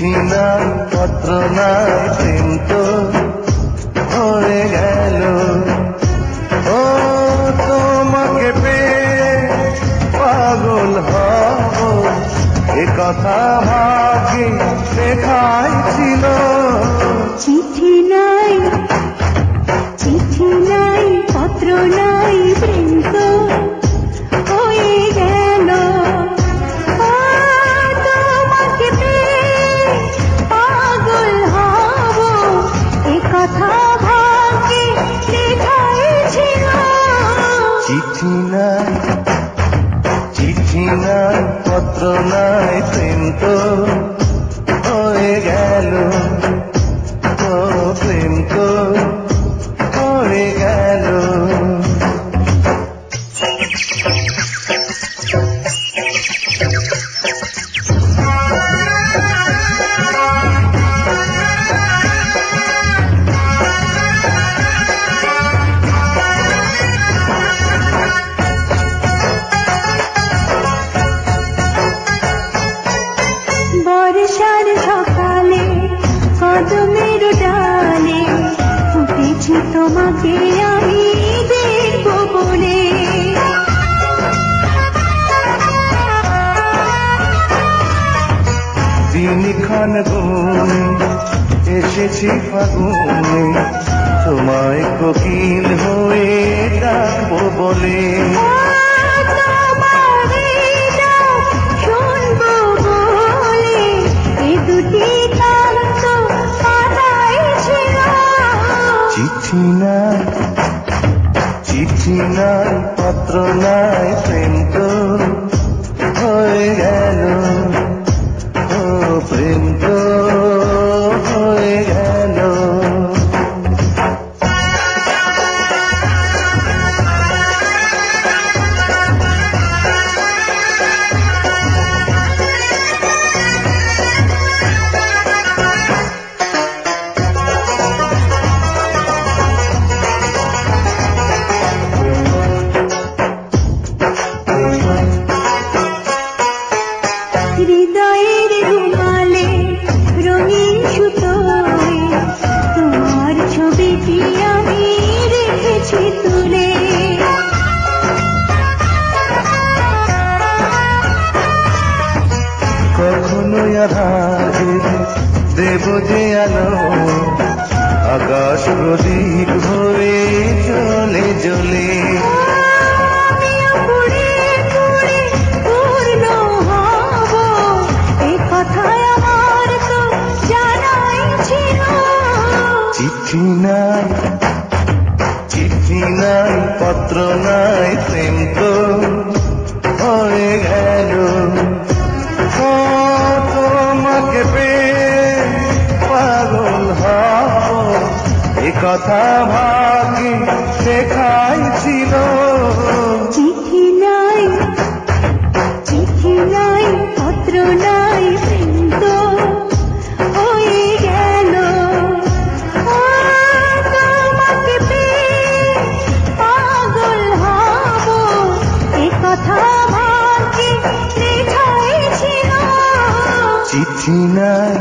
চিঠি নাই পত্র নাই প্রেম তো হয়ে গেল। ও তোমাকে পেয়ে পাগল হব এ কথা ভাগ্যে লেখাই ছিল। চিঠি নাই পত্র নাই প্রেম তো হয়ে গেল। তোমাকে পেয়ে পাগল হব এ কথা ভাগ্যে লেখাই ছিল। চিঠি নাই পত্র নাই প্রেম তো হয়ে গেল। ও প্রেম তো হয়ে গেল। বর্ষার সকালে কদমের ডালে উঠেছি তোমাকে আমি দেখবো বলে। দিনক্ষণ গুনে এসেছি ফাগুনে তোমায় কোকিল হয়ে ডাকবো বলে। শুনবো বলে এ দুটি কান তো পাতাই ছিল। চিঠি নাই পত্র নাই প্রেম তো হয়ে গেল। ও প্রেম তো হয়ে গেল। হৃদয়ের রুমালে রঙিন সুতোয় তোমার ছবিটি আমি রেখেছি তুলে। কখনোই আধারে দেব যে আলো আকাশ প্রদীপ হয়ে চলে জ্বলে। আমিও পুড়ে পুড়ে পূর্ণ হব এ কথায় আমার তো জানাই ছিল। চিঠি নাই পত্র নাই প্রেম তো হয়ে গেল। ও তোমাকে পেয়ে পাগল হব এ কথা ভাগ্যে লেখাই ছিল। চিঠি নাই পত্র নাই প্রেম তো হয়ে গেল। তোমাকে পেয়ে পাগল হব এ কথা ভাগ্যে লেখাই ছিল। চিঠি নাই